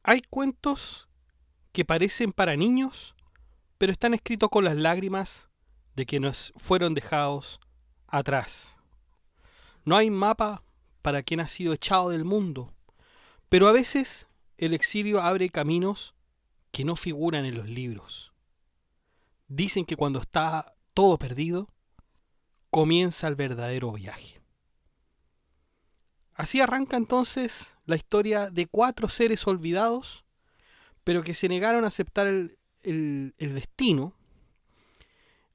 Hay cuentos que parecen para niños, pero están escritos con las lágrimas de que nos fueron dejados atrás. No hay mapa para quien ha sido echado del mundo, pero a veces el exilio abre caminos que no figuran en los libros. Dicen que cuando está todo perdido, comienza el verdadero viaje. Así arranca entonces la historia de 4 seres olvidados, pero que se negaron a aceptar el destino,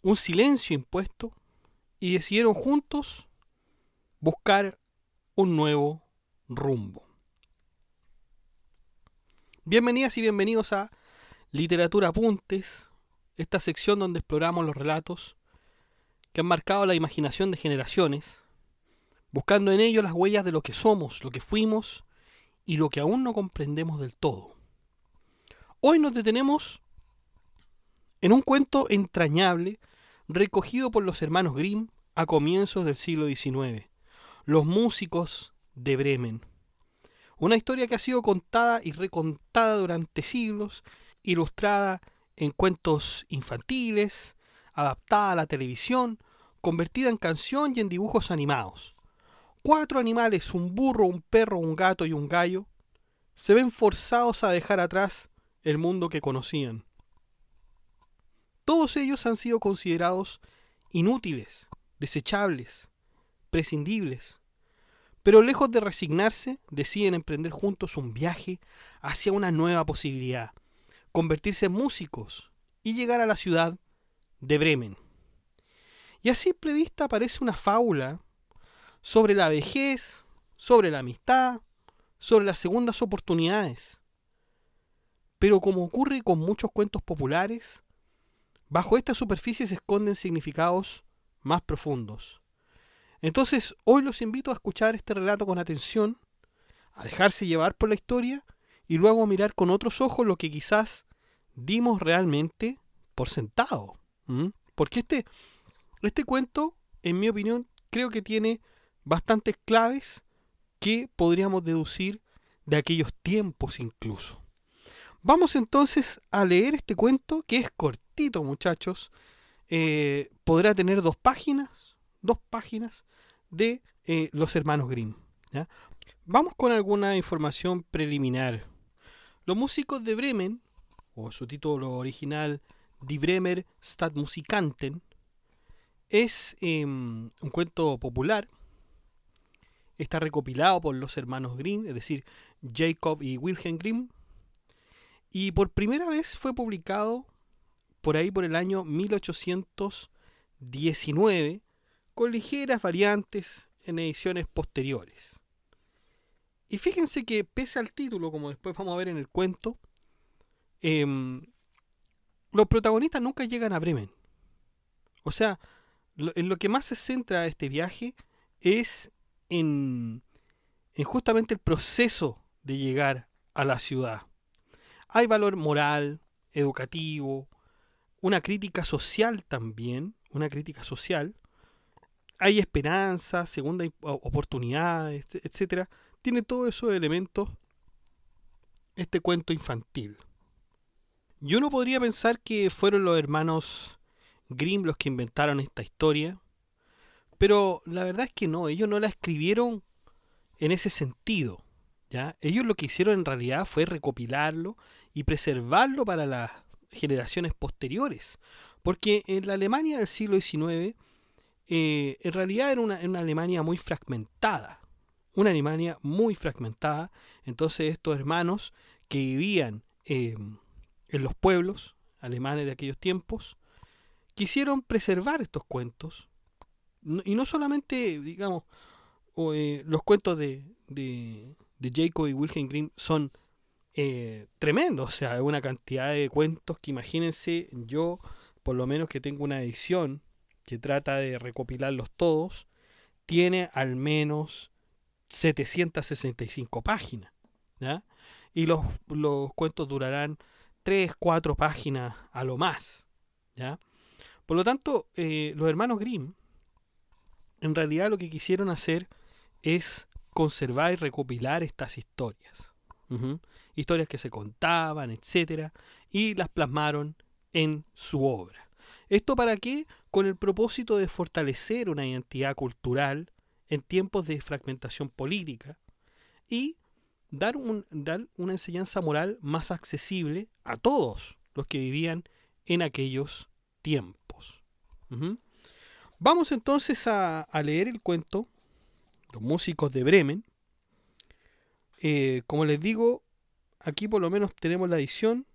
un silencio impuesto, y decidieron juntos buscar un nuevo rumbo. Bienvenidas y bienvenidos a Literatura Apuntes, esta sección donde exploramos los relatos que han marcado la imaginación de generaciones, buscando en ellos las huellas de lo que somos, lo que fuimos y lo que aún no comprendemos del todo. Hoy nos detenemos en un cuento entrañable recogido por los hermanos Grimm a comienzos del siglo XIX, Los músicos de Bremen. Una historia que ha sido contada y recontada durante siglos, ilustrada en cuentos infantiles, adaptada a la televisión, convertida en canción y en dibujos animados. 4 animales, un burro, un perro, un gato y un gallo, se ven forzados a dejar atrás el mundo que conocían. Todos ellos han sido considerados inútiles, desechables, prescindibles, pero lejos de resignarse, deciden emprender juntos un viaje hacia una nueva posibilidad, convertirse en músicos y llegar a la ciudad de Bremen. Y a simple vista parece una fábula sobre la vejez, sobre la amistad, sobre las segundas oportunidades. Pero como ocurre con muchos cuentos populares, bajo esta superficie se esconden significados más profundos. Entonces, hoy los invito a escuchar este relato con atención, a dejarse llevar por la historia y luego a mirar con otros ojos lo que quizás dimos realmente por sentado. Porque este cuento, en mi opinión, creo que tiene bastantes claves que podríamos deducir de aquellos tiempos incluso. Vamos entonces a leer este cuento, que es cortito, muchachos. Podrá tener 2 páginas de los hermanos Grimm, ¿ya? Vamos con alguna información preliminar. Los músicos de Bremen, o su título original, Die Bremer Stadtmusikanten, es un cuento popular. Está recopilado por los hermanos Grimm, es decir, Jacob y Wilhelm Grimm, y por primera vez fue publicado por ahí por el año 1819, con ligeras variantes en ediciones posteriores. Y fíjense que pese al título, como después vamos a ver en el cuento, los protagonistas nunca llegan a Bremen. O sea, en lo que más se centra este viaje es en justamente el proceso de llegar a la ciudad. Hay valor moral, educativo, una crítica social también, hay esperanza, segunda oportunidades, etcétera. Tiene todos esos elementos este cuento infantil. Y uno podría pensar que fueron los hermanos Grimm los que inventaron esta historia, pero la verdad es que no, ellos no la escribieron en ese sentido, ¿ya? Ellos lo que hicieron en realidad fue recopilarlo y preservarlo para las generaciones posteriores, porque en la Alemania del siglo XIX, en realidad era una Alemania muy fragmentada, entonces estos hermanos que vivían en los pueblos alemanes de aquellos tiempos, quisieron preservar estos cuentos, y no solamente, digamos, los cuentos de Jacob y Wilhelm Grimm son tremendos, o sea, una cantidad de cuentos que imagínense, yo por lo menos que tengo una edición que trata de recopilarlos todos, tiene al menos 765 páginas, ¿ya? Y los cuentos durarán 3, 4 páginas a lo más, ¿ya? Por lo tanto, los hermanos Grimm en realidad lo que quisieron hacer es conservar y recopilar estas historias. Ujú. Historias que se contaban, etcétera, y las plasmaron en su obra. ¿Esto para qué? Con el propósito de fortalecer una identidad cultural en tiempos de fragmentación política y dar una enseñanza moral más accesible a todos los que vivían en aquellos tiempos. Ujú. Vamos entonces a leer el cuento Los músicos de Bremen. Como les digo, aquí por lo menos tenemos la edición.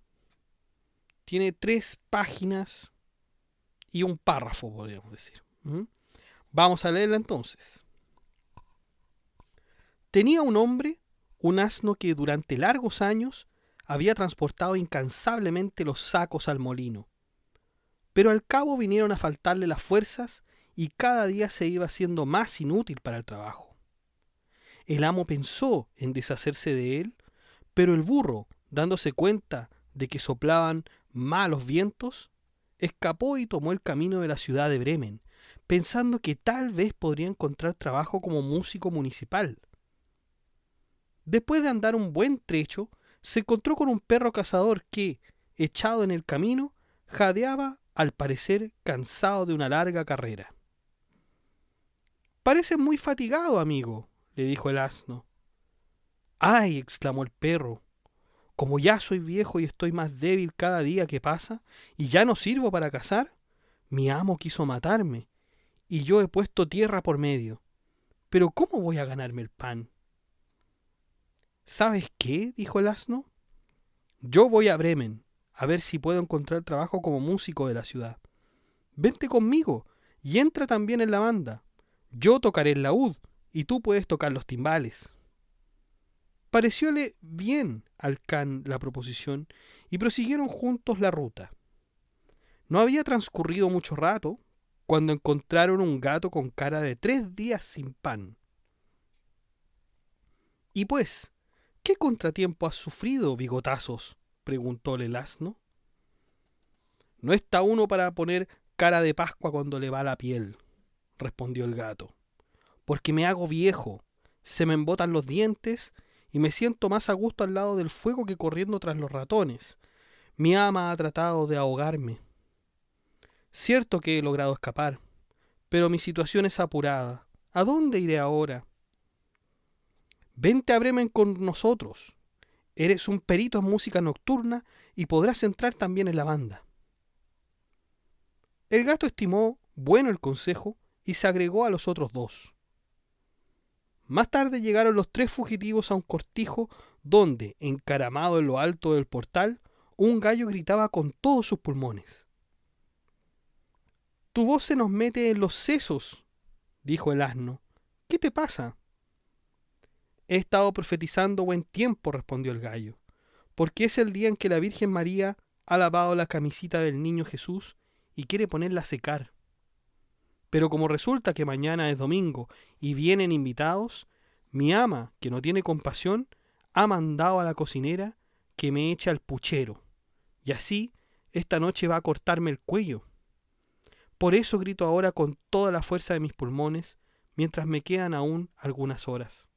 Tiene 3 páginas y un párrafo, podríamos decir. Ujú. Vamos a leerla entonces. Tenía un hombre un asno que durante largos años había transportado incansablemente los sacos al molino. Pero al cabo vinieron a faltarle las fuerzas y cada día se iba haciendo más inútil para el trabajo. El amo pensó en deshacerse de él, pero el burro, dándose cuenta de que soplaban malos vientos, escapó y tomó el camino de la ciudad de Bremen, pensando que tal vez podría encontrar trabajo como músico municipal. Después de andar un buen trecho, se encontró con un perro cazador que, echado en el camino, jadeaba, al parecer cansado de una larga carrera. «Pareces muy fatigado, amigo», le dijo el asno. «¡Ay!», exclamó el perro, «como ya soy viejo y estoy más débil cada día que pasa, y ya no sirvo para cazar, mi amo quiso matarme, y yo he puesto tierra por medio. Pero ¿cómo voy a ganarme el pan?». «¿Sabes qué?», dijo el asno. «Yo voy a Bremen, a ver si puedo encontrar trabajo como músico de la ciudad. Vente conmigo y entra también en la banda. Yo tocaré el laúd y tú puedes tocar los timbales». Parecióle bien al can la proposición y prosiguieron juntos la ruta. No había transcurrido mucho rato cuando encontraron un gato con cara de 3 días sin pan. «¿Y pues, qué contratiempo has sufrido, bigotazos?», preguntóle el asno. «No está uno para poner cara de Pascua cuando le va la piel», respondió el gato, «porque me hago viejo, se me embotan los dientes y me siento más a gusto al lado del fuego que corriendo tras los ratones. Mi ama ha tratado de ahogarme. Cierto que he logrado escapar, pero mi situación es apurada. ¿A dónde iré ahora?». «Vente a Bremen con nosotros. Eres un perito en música nocturna y podrás entrar también en la banda». El gato estimó bueno el consejo y se agregó a los otros 2. Más tarde llegaron los 3 fugitivos a un cortijo donde, encaramado en lo alto del portal, un gallo gritaba con todos sus pulmones. «Tu voz se nos mete en los sesos», dijo el asno. «¿Qué te pasa?». «He estado profetizando buen tiempo», respondió el gallo, «porque es el día en que la Virgen María ha lavado la camisita del niño Jesús y quiere ponerla a secar. Pero como resulta que mañana es domingo y vienen invitados, mi ama, que no tiene compasión, ha mandado a la cocinera que me eche al puchero, y así esta noche va a cortarme el cuello. Por eso grito ahora con toda la fuerza de mis pulmones, mientras me quedan aún algunas horas».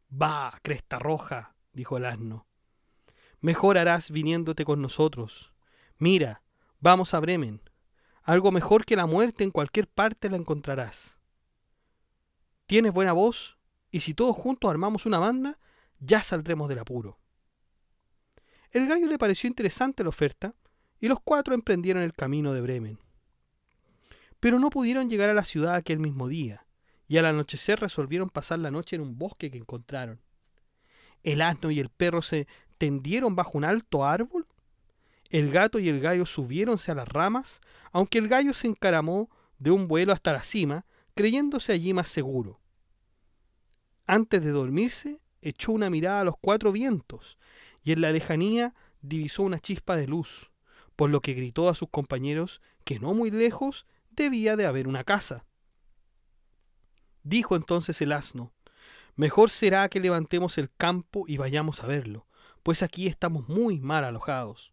«Bah, cresta roja», dijo el asno, «mejor harás viniéndote con nosotros. Mira, vamos a Bremen. Algo mejor que la muerte en cualquier parte la encontrarás. Tienes buena voz, y si todos juntos armamos una banda, ya saldremos del apuro». El gallo le pareció interesante la oferta, y los 4 emprendieron el camino de Bremen. Pero no pudieron llegar a la ciudad aquel mismo día, y al anochecer resolvieron pasar la noche en un bosque que encontraron. El asno y el perro se tendieron bajo un alto árbol. El gato y el gallo subiéronse a las ramas, aunque el gallo se encaramó de un vuelo hasta la cima, creyéndose allí más seguro. Antes de dormirse, echó una mirada a los 4 vientos, y en la lejanía divisó una chispa de luz, por lo que gritó a sus compañeros que no muy lejos debía de haber una casa. Dijo entonces el asno: «Mejor será que levantemos el campo y vayamos a verlo, pues aquí estamos muy mal alojados».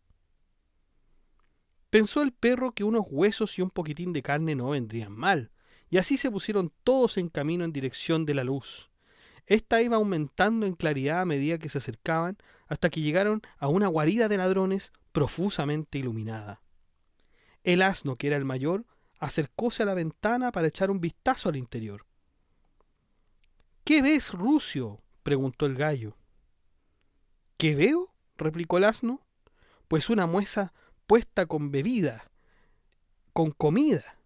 Pensó el perro que unos huesos y un poquitín de carne no vendrían mal, y así se pusieron todos en camino en dirección de la luz. Esta iba aumentando en claridad a medida que se acercaban, hasta que llegaron a una guarida de ladrones profusamente iluminada. El asno, que era el mayor, acercóse a la ventana para echar un vistazo al interior. —¿Qué ves, Rucio? —preguntó el gallo. —¿Qué veo? —replicó el asno—, pues una mesa puesta con bebida, con comida,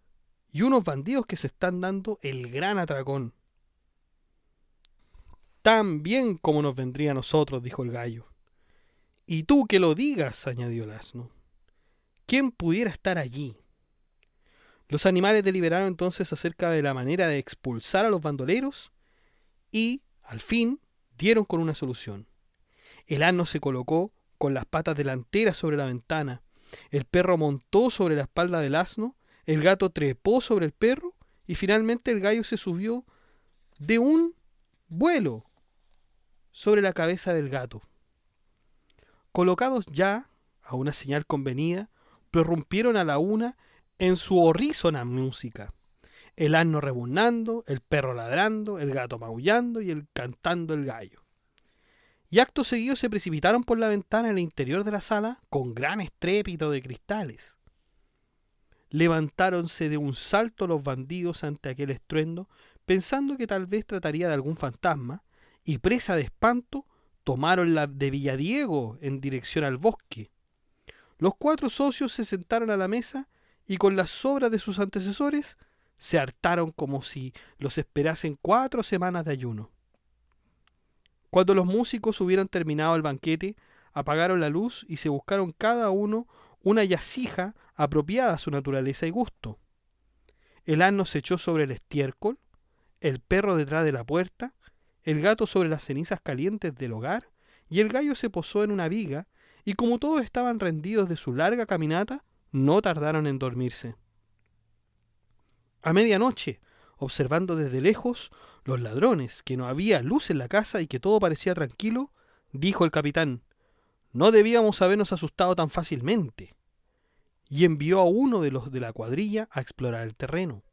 y unos bandidos que se están dando el gran atracón. —Tan bien como nos vendría a nosotros —dijo el gallo. —Y tú que lo digas —añadió el asno—, ¿quién pudiera estar allí? Los animales deliberaron entonces acerca de la manera de expulsar a los bandoleros y, al fin, dieron con una solución. El asno se colocó con las patas delanteras sobre la ventana, el perro montó sobre la espalda del asno, el gato trepó sobre el perro y finalmente el gallo se subió de un vuelo sobre la cabeza del gato. Colocados ya, a una señal convenida, prorrumpieron a la una en su horrísona música. El asno rebuznando, el perro ladrando, el gato maullando y el cantando el gallo. Y acto seguido se precipitaron por la ventana en el interior de la sala con gran estrépito de cristales. Levantáronse de un salto los bandidos ante aquel estruendo, pensando que tal vez trataría de algún fantasma, y presa de espanto, tomaron la de Villadiego en dirección al bosque. Los 4 socios se sentaron a la mesa y con las sobras de sus antecesores se hartaron como si los esperasen 4 semanas de ayuno. Cuando los músicos hubieron terminado el banquete, apagaron la luz y se buscaron cada uno una yacija apropiada a su naturaleza y gusto. El asno se echó sobre el estiércol, el perro detrás de la puerta, el gato sobre las cenizas calientes del hogar, y el gallo se posó en una viga, y como todos estaban rendidos de su larga caminata, no tardaron en dormirse. A medianoche, observando desde lejos los ladrones, que no había luz en la casa y que todo parecía tranquilo, dijo el capitán: «No debíamos habernos asustado tan fácilmente», y envió a uno de los de la cuadrilla a explorar el terreno.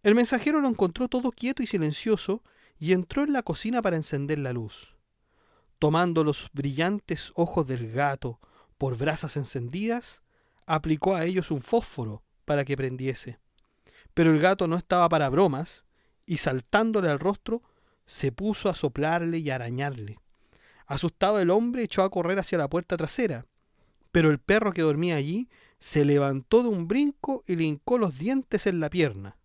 El mensajero lo encontró todo quieto y silencioso y entró en la cocina para encender la luz. Tomando los brillantes ojos del gato por brasas encendidas, aplicó a ellos un fósforo para que prendiese. Pero el gato no estaba para bromas, y saltándole al rostro, se puso a soplarle y a arañarle. Asustado el hombre echó a correr hacia la puerta trasera, pero el perro que dormía allí se levantó de un brinco y le hincó los dientes en la pierna.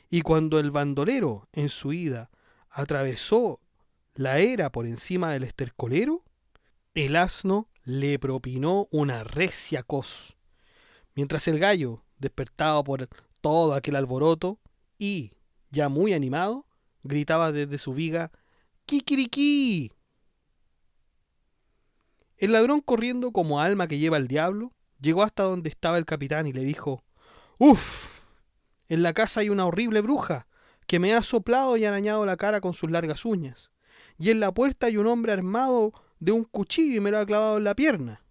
Y cuando el bandolero, en su ida, atravesó la era por encima del estercolero, el asno le propinó una recia cos. Mientras el gallo, despertado por todo aquel alboroto y, ya muy animado, gritaba desde su viga: «¡Kikiriki!». El ladrón, corriendo como alma que lleva el diablo, llegó hasta donde estaba el capitán y le dijo: «¡Uf! En la casa hay una horrible bruja que me ha soplado y arañado la cara con sus largas uñas. Y en la puerta hay un hombre armado de un cuchillo y me lo ha clavado en la pierna.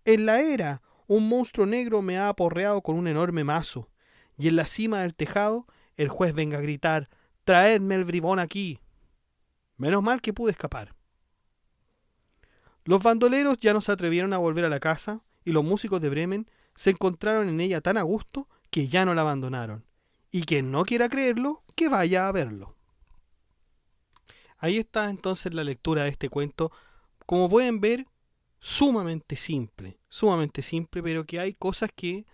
En la era, un monstruo negro me ha aporreado con un enorme mazo. Y en la cima del tejado, el juez venga a gritar: «¡Traedme el bribón aquí!». Menos mal que pude escapar». Los bandoleros ya no se atrevieron a volver a la casa, y los músicos de Bremen se encontraron en ella tan a gusto que ya no la abandonaron. Y quien no quiera creerlo, que vaya a verlo. Ahí está entonces la lectura de este cuento. Como pueden ver, sumamente simple, pero que hay cosas que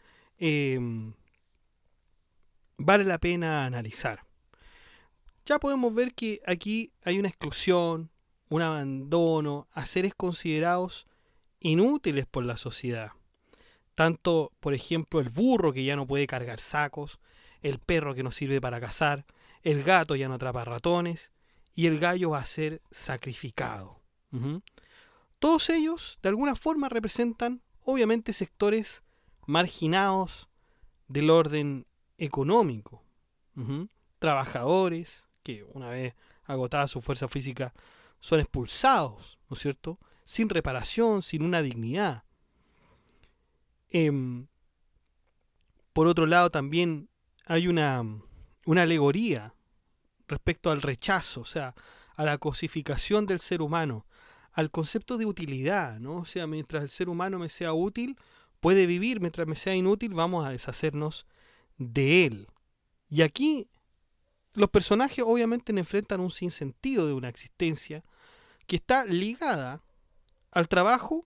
vale la pena analizar. Ya podemos ver que aquí hay una exclusión, un abandono a seres considerados inútiles por la sociedad. Tanto, por ejemplo, el burro que ya no puede cargar sacos, el perro que no sirve para cazar, el gato ya no atrapa ratones y el gallo va a ser sacrificado. Todos ellos, de alguna forma, representan, obviamente, sectores marginados del orden económico. Trabajadores que, una vez agotada su fuerza física, son expulsados, ¿no es cierto?, sin reparación, sin una dignidad. Por otro lado, también hay una alegoría respecto al rechazo, o sea, a la cosificación del ser humano, al concepto de utilidad, ¿no? O sea, mientras el ser humano me sea útil, puede vivir, mientras me sea inútil, vamos a deshacernos de él. Y aquí los personajes obviamente enfrentan un sinsentido de una existencia que está ligada al trabajo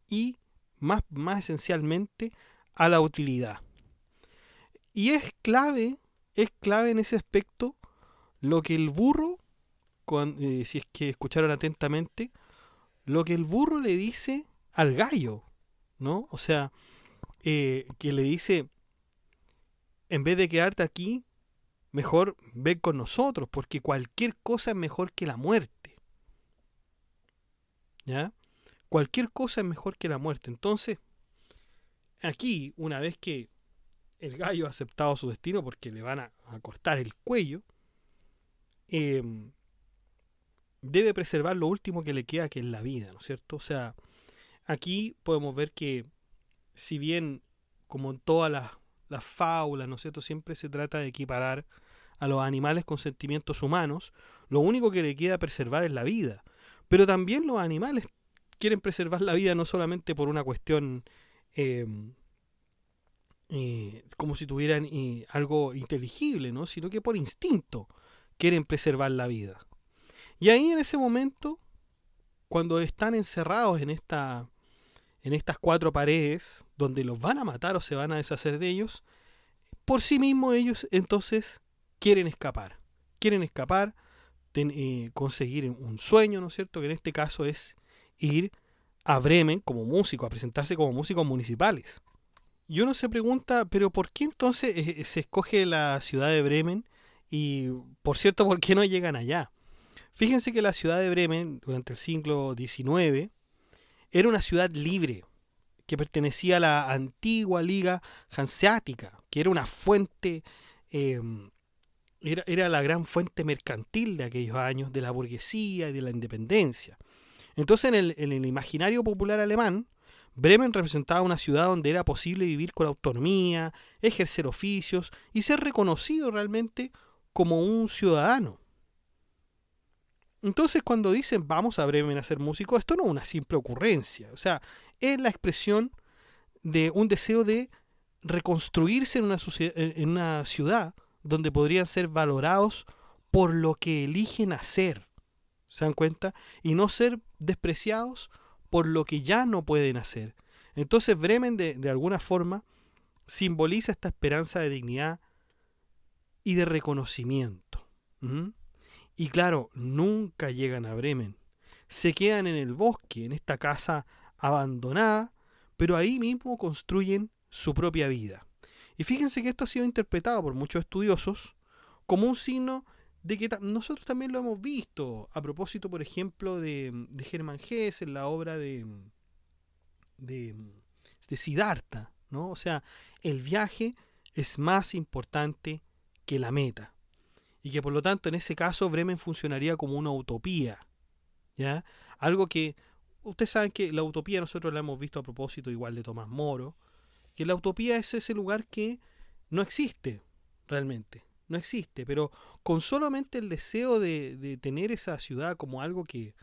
y más esencialmente a la utilidad. Y es clave en ese aspecto lo que el burro, si es que escucharon atentamente, lo que el burro le dice al gallo, ¿no? O sea, que le dice, en vez de quedarte aquí, mejor ven con nosotros, porque cualquier cosa es mejor que la muerte, ¿ya? Cualquier cosa es mejor que la muerte. Entonces, aquí, una vez que el gallo ha aceptado su destino, porque le van a cortar el cuello, eh, debe preservar lo último que le queda, que es la vida, ¿no es cierto? O sea, aquí podemos ver que, si bien, como en todas las fábulas, ¿no es cierto?, siempre se trata de equiparar a los animales con sentimientos humanos, lo único que le queda preservar es la vida. Pero también los animales quieren preservar la vida no solamente por una cuestión eh, como si tuvieran algo inteligible, ¿no?, sino que por instinto quieren preservar la vida. Y ahí en ese momento, cuando están encerrados en estas cuatro paredes, donde los van a matar o se van a deshacer de ellos, por sí mismos ellos entonces quieren escapar. Quieren escapar, conseguir un sueño, ¿no es cierto?, que en este caso es ir a Bremen como músico, a presentarse como músicos municipales. Y uno se pregunta, pero ¿por qué entonces se escoge la ciudad de Bremen? Y, por cierto, ¿por qué no llegan allá? Fíjense que la ciudad de Bremen, durante el siglo XIX, era una ciudad libre, que pertenecía a la antigua Liga Hanseática, que era una fuente, eh, era la gran fuente mercantil de aquellos años, de la burguesía y de la independencia. Entonces, en el imaginario popular alemán, Bremen representaba una ciudad donde era posible vivir con autonomía, ejercer oficios y ser reconocido realmente como un ciudadano. Entonces, cuando dicen vamos a Bremen a ser músico, esto no es una simple ocurrencia, o sea, es la expresión de un deseo de reconstruirse en una ciudad donde podrían ser valorados por lo que eligen hacer, ¿se dan cuenta? Y no ser despreciados por lo que ya no pueden hacer. Entonces Bremen de alguna forma simboliza esta esperanza de dignidad y de reconocimiento. ¿Mm? Y claro, nunca llegan a Bremen. Se quedan en el bosque, en esta casa abandonada, pero ahí mismo construyen su propia vida. Y fíjense que esto ha sido interpretado por muchos estudiosos como un signo de que nosotros también lo hemos visto, a propósito, por ejemplo, de Hermann Hesse, en la obra de, de Siddhartha, ¿no? O sea, el viaje es más importante que la meta. Y que por lo tanto en ese caso Bremen funcionaría como una utopía, ¿ya? Algo que, ustedes saben que la utopía nosotros la hemos visto a propósito igual de Tomás Moro, que la utopía es ese lugar que no existe realmente, no existe, pero con solamente el deseo de tener esa ciudad como algo que,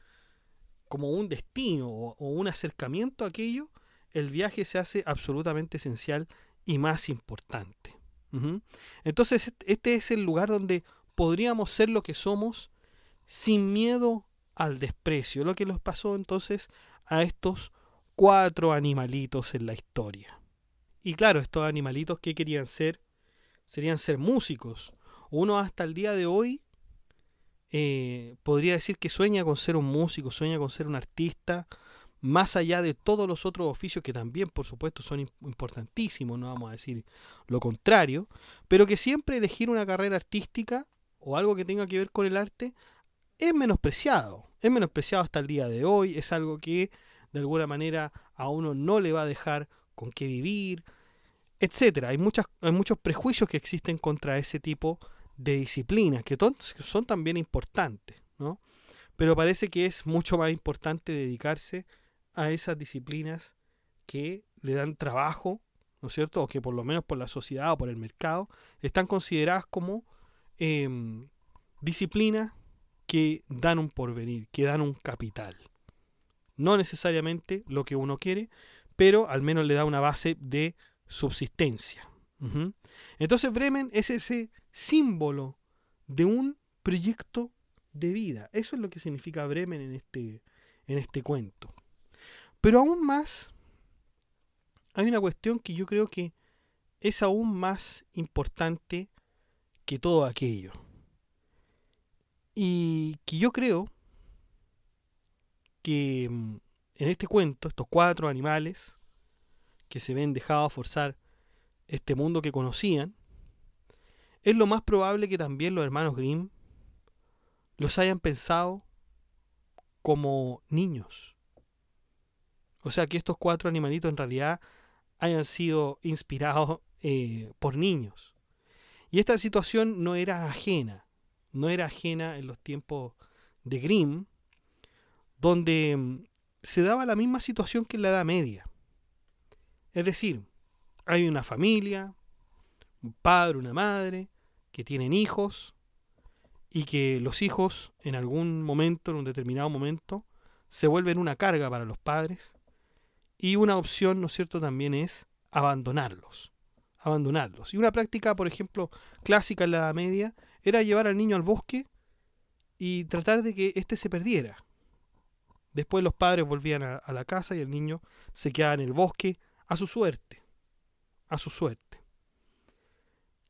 como un destino o un acercamiento a aquello, el viaje se hace absolutamente esencial y más importante. Ujú. Entonces este es el lugar donde podríamos ser lo que somos sin miedo al desprecio, lo que les pasó entonces a estos cuatro animalitos en la historia. Y claro, estos animalitos, ¿qué querían ser? Serían ser músicos. Uno hasta el día de hoy podría decir que sueña con ser un músico, sueña con ser un artista, más allá de todos los otros oficios que también, por supuesto, son importantísimos, no vamos a decir lo contrario, pero que siempre elegir una carrera artística o algo que tenga que ver con el arte es menospreciado hasta el día de hoy, es algo que de alguna manera a uno no le va a dejar con qué vivir, etcétera. Hay muchos prejuicios que existen contra ese tipo de disciplinas, que son también importantes, ¿no? Pero parece que es mucho más importante dedicarse a esas disciplinas que le dan trabajo, ¿no es cierto? O que por lo menos por la sociedad o por el mercado están consideradas como eh, disciplinas que dan un porvenir, que dan un capital. No necesariamente lo que uno quiere, pero al menos le da una base de subsistencia. Ujú. Entonces Bremen es ese símbolo de un proyecto de vida. Eso es lo que significa Bremen en este cuento. Pero aún más, hay una cuestión que yo creo que es aún más importante que todo aquello. Y que yo creo que en este cuento, estos 4 animales que se ven dejados a forzar este mundo que conocían, es lo más probable que también los hermanos Grimm los hayan pensado como niños. O sea, que estos 4 animalitos en realidad hayan sido inspirados por niños. Y esta situación no era ajena en los tiempos de Grimm, donde se daba la misma situación que en la Edad Media. Es decir, hay una familia, un padre, una madre, que tienen hijos, y que los hijos en algún momento, en un determinado momento, se vuelven una carga para los padres, y una opción, ¿no es cierto?, también es abandonarlos. Y una práctica, por ejemplo, clásica en la Edad Media, era llevar al niño al bosque y tratar de que éste se perdiera. Después los padres volvían a la casa y el niño se quedaba en el bosque a su suerte.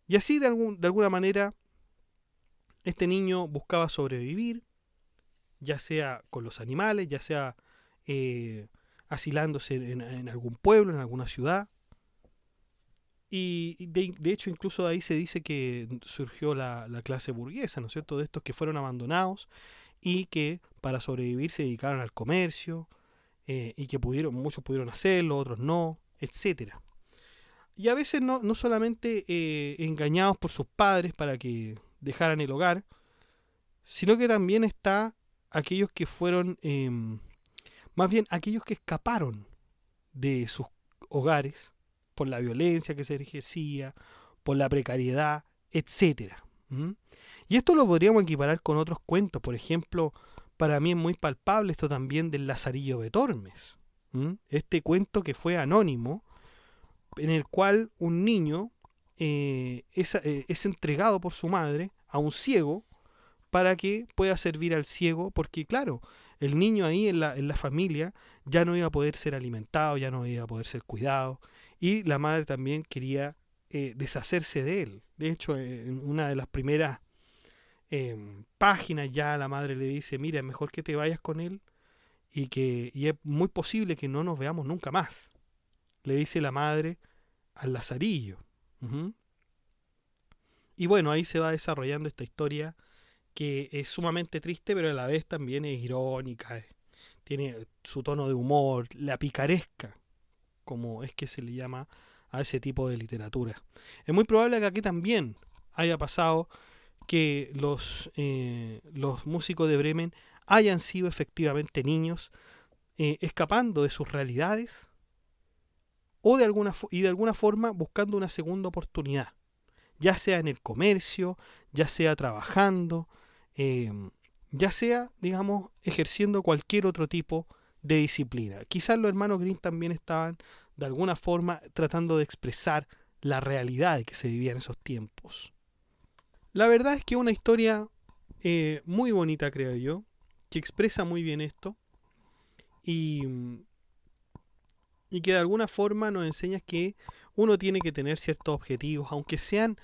Y así de alguna manera este niño buscaba sobrevivir, ya sea con los animales, ya sea asilándose en algún pueblo, en alguna ciudad. Y de hecho incluso de ahí se dice que surgió la clase burguesa, ¿no es cierto?, de estos que fueron abandonados y que para sobrevivir se dedicaron al comercio, y que muchos pudieron hacerlo, otros no, etcétera. Y a veces no solamente engañados por sus padres para que dejaran el hogar, sino que también está aquellos que fueron, más bien aquellos que escaparon de sus hogares por la violencia que se ejercía, por la precariedad, etcétera. Y esto lo podríamos equiparar con otros cuentos. Por ejemplo, para mí es muy palpable esto también del Lazarillo de Tormes. Este cuento que fue anónimo, en el cual un niño es entregado por su madre a un ciego para que pueda servir al ciego, porque claro, el niño ahí en la familia ya no iba a poder ser alimentado, ya no iba a poder ser cuidado, y la madre también quería deshacerse de él. De hecho, en una de las primeras páginas ya la madre le dice, mira, es mejor que te vayas con él y es muy posible que no nos veamos nunca más, le dice la madre al Lazarillo. Y bueno, ahí se va desarrollando esta historia que es sumamente triste, pero a la vez también es irónica, tiene su tono de humor, la picaresca, como es que se le llama a ese tipo de literatura. Es muy probable que aquí también haya pasado que los músicos de Bremen hayan sido efectivamente niños escapando de sus realidades o de alguna forma buscando una segunda oportunidad, ya sea en el comercio, ya sea trabajando, ya sea, digamos, ejerciendo cualquier otro tipo de disciplina. Quizás los hermanos Grimm también estaban de alguna forma tratando de expresar la realidad que se vivía en esos tiempos. La verdad es que es una historia muy bonita, creo yo, que expresa muy bien esto y que de alguna forma nos enseña que uno tiene que tener ciertos objetivos, aunque sean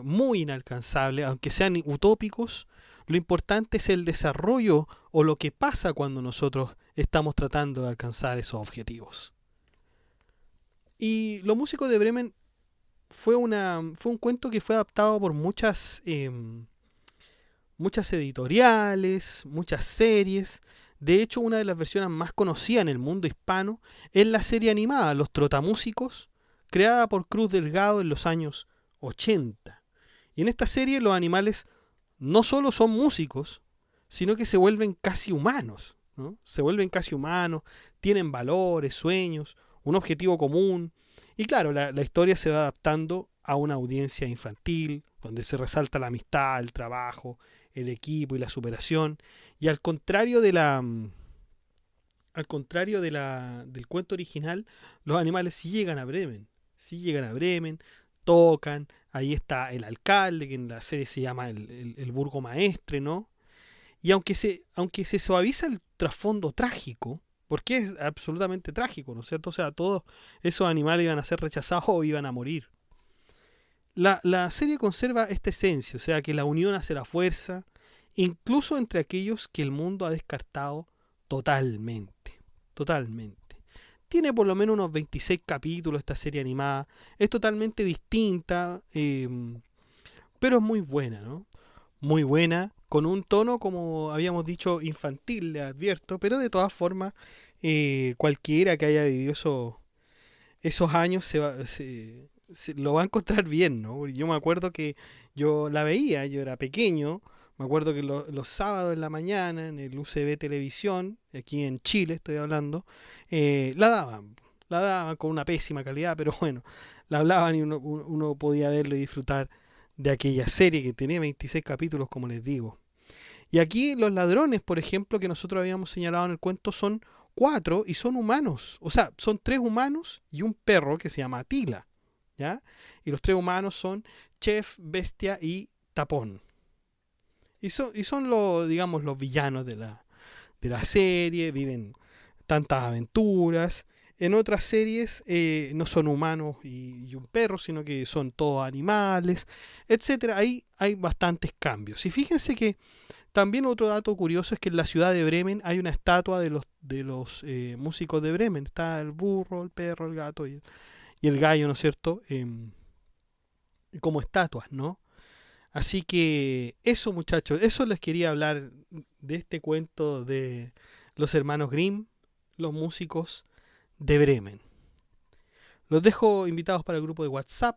muy inalcanzables, aunque sean utópicos. Lo importante es el desarrollo o lo que pasa cuando nosotros estamos tratando de alcanzar esos objetivos. Y Los músicos de Bremen fue un cuento que fue adaptado por muchas editoriales, muchas series. De hecho, una de las versiones más conocidas en el mundo hispano es la serie animada Los Trotamúsicos, creada por Cruz Delgado en los años 80. Y en esta serie los animales no solo son músicos, sino que se vuelven casi humanos, ¿no? Se vuelven casi humanos, tienen valores, sueños, un objetivo común. Y claro, la historia se va adaptando a una audiencia infantil, donde se resalta la amistad, el trabajo, el equipo y la superación. Y al contrario de del cuento original, los animales sí llegan a Bremen. Sí llegan a Bremen, tocan. Ahí está el alcalde, que en la serie se llama el burgomaestre, ¿no? Y aunque se suaviza el trasfondo trágico, porque es absolutamente trágico, ¿no es cierto? O sea, todos esos animales iban a ser rechazados o iban a morir. La serie conserva esta esencia, o sea, que la unión hace la fuerza, incluso entre aquellos que el mundo ha descartado totalmente. Totalmente. Tiene por lo menos unos 26 capítulos esta serie animada. Es totalmente distinta, pero es muy buena, ¿no? Muy buena, con un tono, como habíamos dicho, infantil, le advierto, pero de todas formas, cualquiera que haya vivido esos años lo va a encontrar bien, ¿no? Yo me acuerdo que yo la veía, yo era pequeño, me acuerdo que los sábados en la mañana en el UCB Televisión, aquí en Chile estoy hablando, la daban con una pésima calidad, pero bueno, la hablaban y uno podía verlo y disfrutar de aquella serie que tenía 26 capítulos, como les digo. Y aquí los ladrones, por ejemplo, que nosotros habíamos señalado en el cuento, son 4 y son humanos. O sea, son 3 humanos y un perro que se llama Atila, ¿ya? Y los 3 humanos son Chef, Bestia y Tapón. Y son los, digamos, los villanos de la serie, viven tantas aventuras. En otras series no son humanos y un perro, sino que son todos animales, etcétera. Ahí hay bastantes cambios. Y fíjense que también otro dato curioso es que en la ciudad de Bremen hay una estatua de los músicos de Bremen. Está el burro, el perro, el gato y el gallo, ¿no es cierto? Como estatuas, ¿no? Así que eso, muchachos, eso les quería hablar de este cuento de los hermanos Grimm, los músicos de Bremen. Los dejo invitados para el grupo de WhatsApp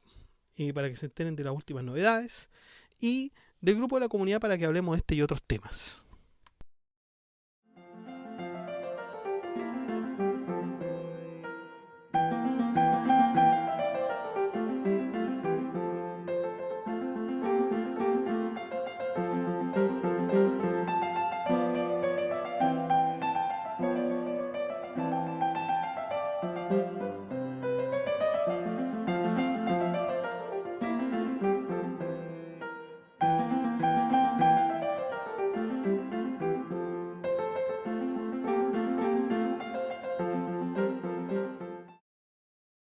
para que se enteren de las últimas novedades y del grupo de la comunidad para que hablemos de este y otros temas.